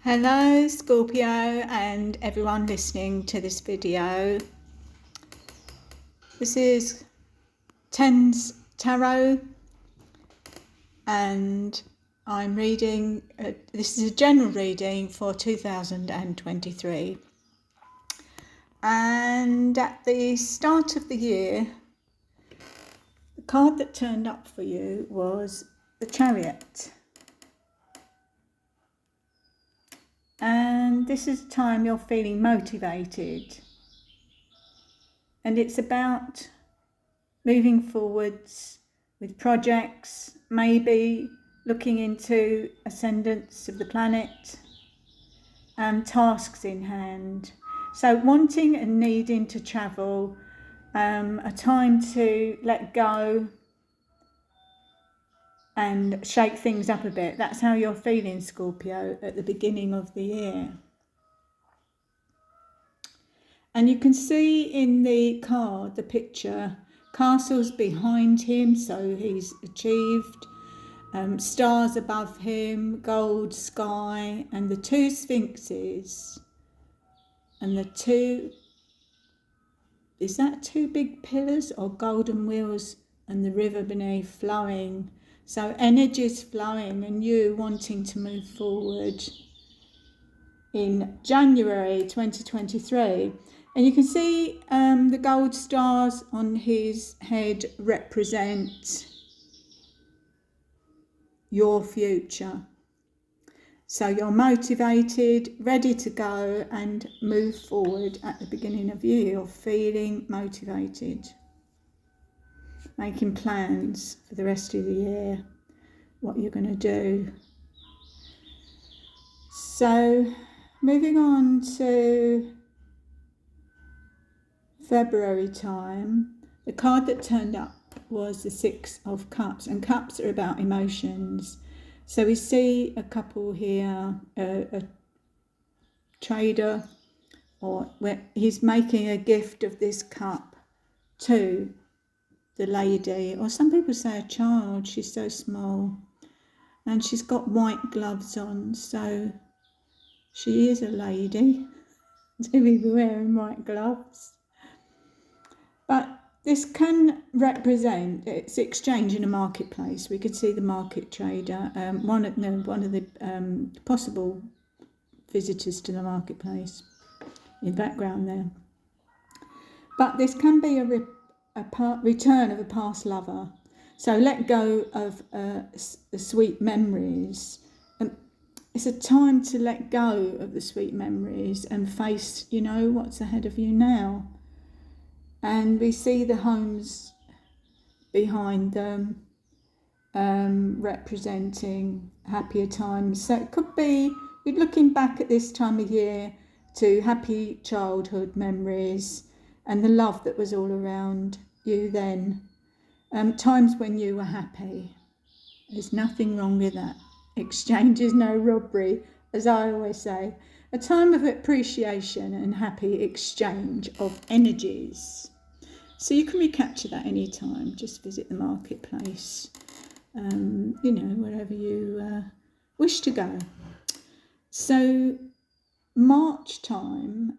Hello Scorpio and everyone listening to this video. This is Ten's Tarot and I'm reading, this is a general reading for 2023, and at the start of the year the card that turned up for you was the Chariot. And this is a time you're feeling motivated. And it's about moving forwards with projects, maybe looking into ascendants of the planet, tasks in hand. So wanting and needing to travel, a time to let go and shake things up a bit. That's how you're feeling, Scorpio, at the beginning of the year. And you can see in the card, the picture, castles behind him, so he's achieved, stars above him, gold sky, and the two sphinxes, and the two, is that two big pillars or golden wheels, and the river beneath flowing. So energy's flowing and you wanting to move forward in January 2023. And you can see the gold stars on his head represent your future. So you're motivated, ready to go and move forward at the beginning of the year. You're feeling motivated, making plans for the rest of the year, what you're going to do. So moving on to February time, the card that turned up was the Six of Cups, and cups are about emotions. So we see a couple here, a trader, or where he's making a gift of this cup to the lady, or some people say a child. She's so small and she's got white gloves on, so she is a lady to be wearing white gloves. But this can represent, it's exchange in a marketplace. We could see the market trader, one of the possible visitors to the marketplace in the background there. But this can be a return of a past lover. So let go of the sweet memories. It's a time to let go of the sweet memories and face, what's ahead of you now. And we see the homes behind them representing happier times. So it could be you're looking back at this time of year to happy childhood memories and the love that was all around you then. Times when you were happy. There's nothing wrong with that. Exchange is no robbery, as I always say. A time of appreciation and happy exchange of energies. So you can recapture that anytime. Just visit the marketplace, wherever you wish to go. So March time,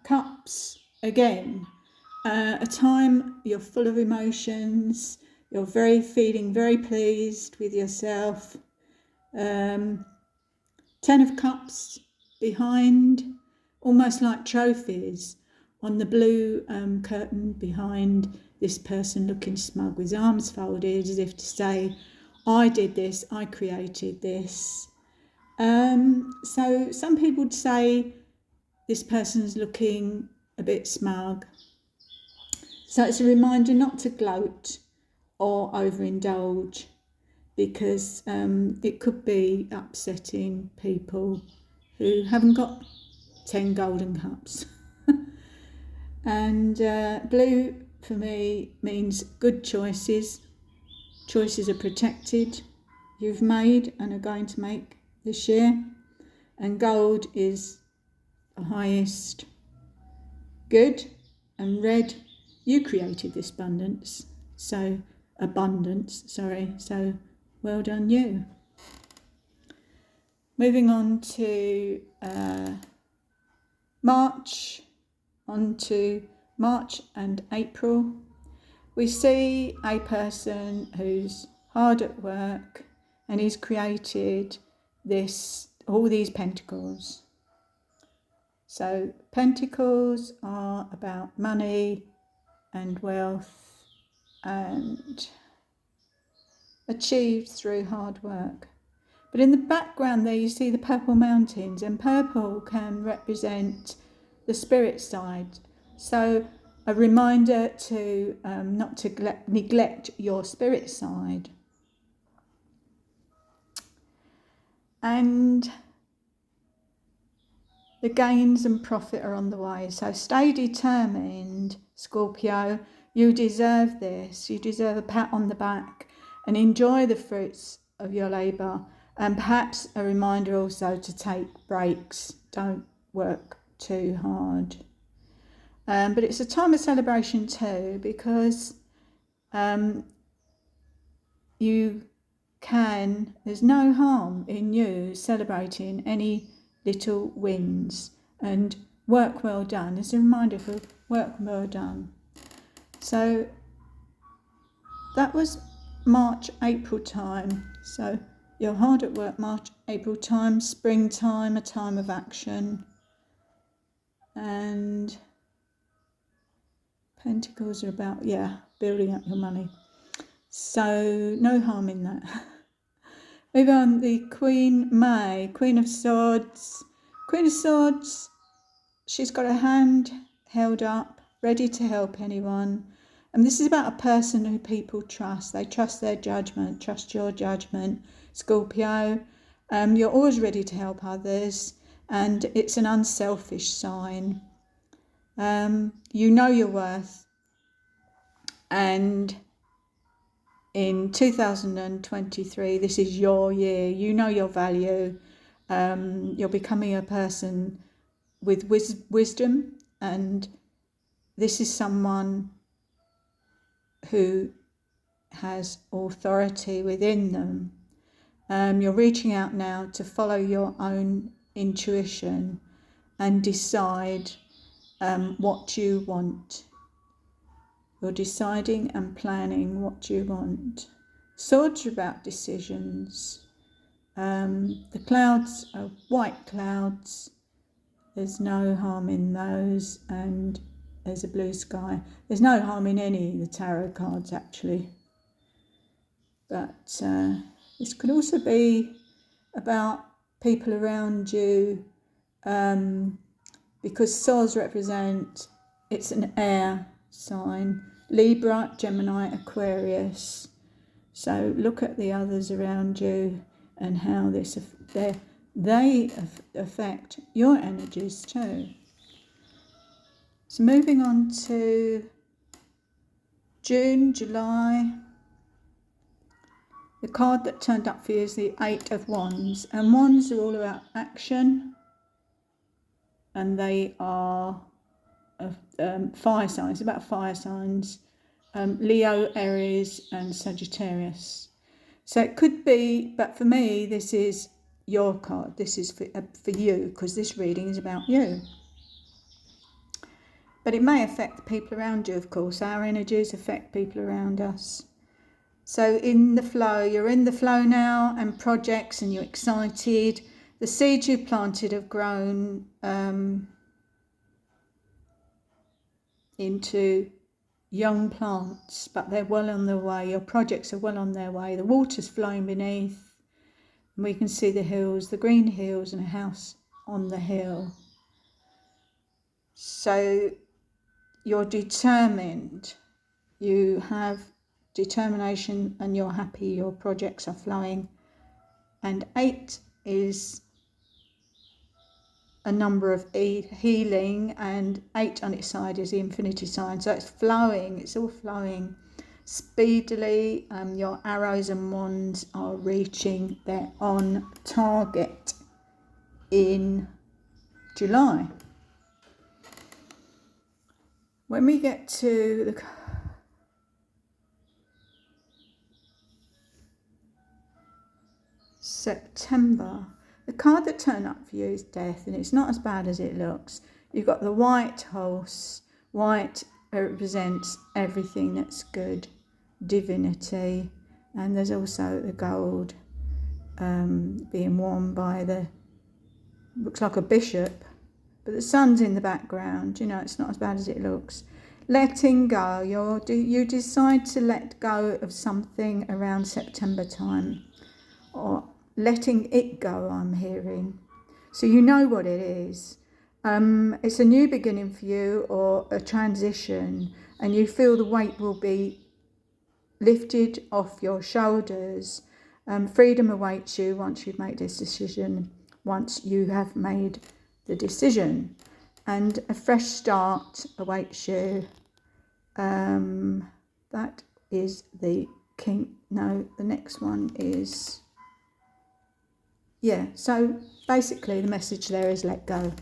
cups again. A time you're full of emotions. You're feeling very pleased with yourself. 10 of Cups behind, almost like trophies, on the blue curtain behind this person looking smug with his arms folded as if to say, I did this, I created this. So some people would say this person's looking a bit smug. So it's a reminder not to gloat or overindulge, because it could be upsetting people who haven't got 10 golden cups. And blue for me means good choices. Choices are protected, you've made and are going to make this year. And gold is the highest good. And red, you created this abundance. So well done you. Moving on to March, March and April, we see a person who's hard at work and he's created all these pentacles. So pentacles are about money and wealth and achieved through hard work. But in the background there you see the purple mountains, and purple can represent the spirit side. So a reminder to not to neglect your spirit side. And the gains and profit are on the way. So stay determined, Scorpio. You deserve this. You deserve a pat on the back and enjoy the fruits of your labour. And perhaps a reminder also to take breaks. Don't work too hard. But it's a time of celebration too, because there's no harm in you celebrating any little wins, and work well done. It's a reminder for work well done. So that was March, April time. So you're hard at work, March, April time, springtime, a time of action. And pentacles are about, building up your money. So no harm in that. Move on, the Queen May, Queen of Swords. Queen of Swords, she's got a hand held up, ready to help anyone. And this is about a person who people trust. They trust their judgment, trust your judgment, Scorpio. You're always ready to help others, and it's an unselfish sign. You know your worth, and in 2023, this is your year. You know your value. You're becoming a person with wisdom, and this is someone who has authority within them. You're reaching out now to follow your own intuition and decide what you want. You're deciding and planning what you want. Swords are about decisions. The clouds are white clouds. There's no harm in those, and there's a blue sky. There's no harm in any of the tarot cards, actually. But this could also be about people around you, because swords represent, it's an air sign. Libra, Gemini, Aquarius. So look at the others around you and how they affect your energies too. So moving on to June, July. The card that turned up for you is the Eight of Wands. And Wands are all about action. And they are fire signs, about fire signs. Leo, Aries and Sagittarius. So it could be, but for me, this is your card. This is for you, because this reading is about you. But it may affect the people around you, of course. Our energies affect people around us. So in the flow, you're in the flow now, and projects, and you're excited. The seeds you planted have grown into young plants, but they're well on their way. Your projects are well on their way. The water's flowing beneath, and we can see the hills, the green hills, and a house on the hill. So you're determined. You have determination, and you're happy. Your projects are flowing. And 8 is a number of healing, and 8 on its side is the infinity sign. So it's flowing, it's all flowing speedily. Your arrows and wands are reaching their on target in July. When we get to the September, the card that turned up for you is Death, and it's not as bad as it looks. You've got the white horse. White represents everything that's good, divinity, and there's also the gold being worn by the, looks like a bishop, but the sun's in the background. You know, it's not as bad as it looks. Letting go. You decide to let go of something around September time, or letting it go, I'm hearing. So you know what it is. It's a new beginning for you, or a transition, and you feel the weight will be lifted off your shoulders. Freedom awaits you once you've made this decision, once you have made the decision, and a fresh start awaits you. That is the king. No, the next one is, yeah, so basically the message there is let go.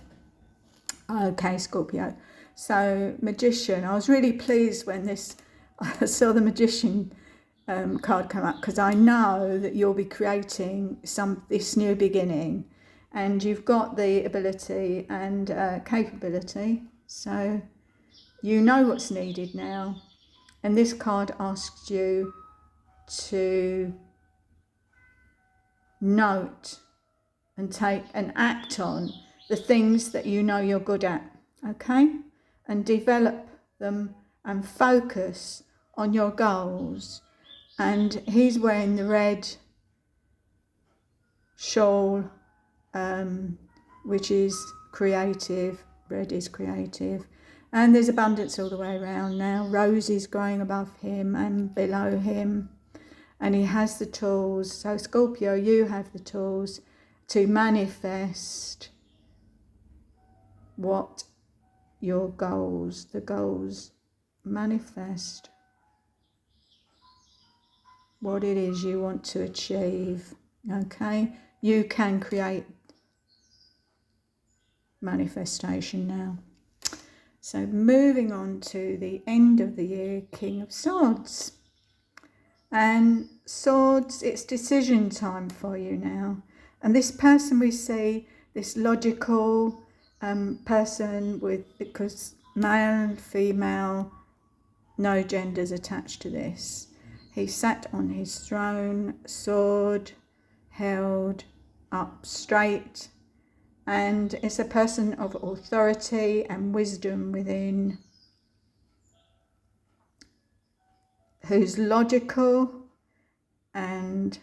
Okay, Scorpio. So Magician, I was really pleased when I saw the Magician card come up, because I know that you'll be creating this new beginning, and you've got the ability and capability, so you know what's needed now. And this card asks you to note and take and act on the things that you know you're good at, okay? And develop them and focus on your goals. And he's wearing the red shawl, which is creative. Red is creative. And there's abundance all the way around now. Roses growing above him and below him. And he has the tools. So Scorpio, you have the tools to manifest what your goals, manifest what it is you want to achieve, okay? You can create manifestation now. So moving on to the end of the year, King of Swords. And Swords, it's decision time for you now. And this person we see, this logical person because male and female, no genders attached to this. He sat on his throne, sword held up straight, and it's a person of authority and wisdom within, who's logical and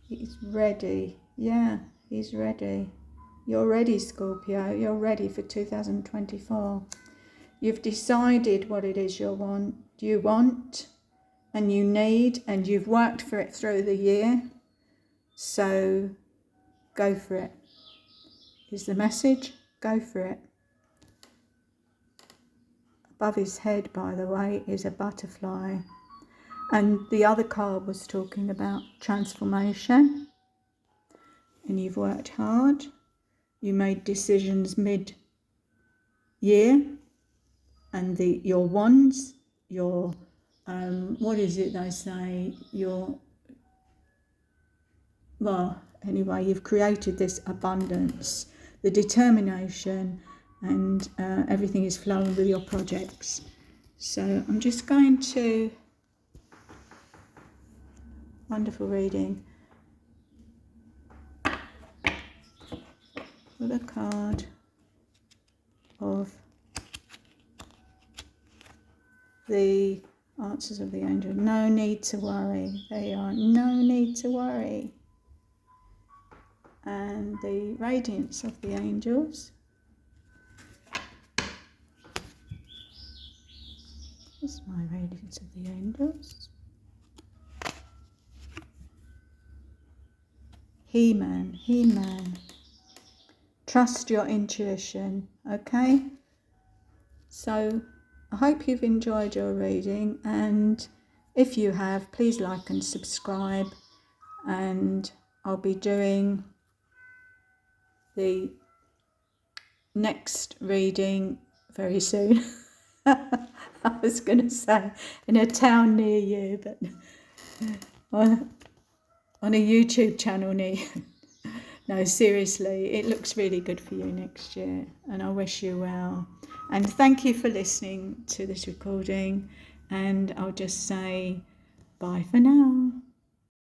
he's ready. Yeah, he's ready. You're ready, Scorpio. You're ready for 2024. You've decided what it is you want and you need, and you've worked for it through the year. So go for it. Is the message? Go for it. Above his head, by the way, is a butterfly. And the other card was talking about transformation. And you've worked hard. You made decisions mid-year. And your wands, your, what is it they say? Anyway, you've created this abundance, the determination, and everything is flowing with your projects. So I'm just going to, wonderful reading, for the card of the answers of the angel. No need to worry. There you are. No need to worry. And the radiance of the angels. This is my radiance of the angels. He-Man, He-Man. Trust your intuition, okay? So I hope you've enjoyed your reading, and if you have, please like and subscribe, and I'll be doing the next reading very soon. I was going to say in a town near you, but on a YouTube channel near you. No, seriously, it looks really good for you next year, and I wish you well. And thank you for listening to this recording, and I'll just say bye for now.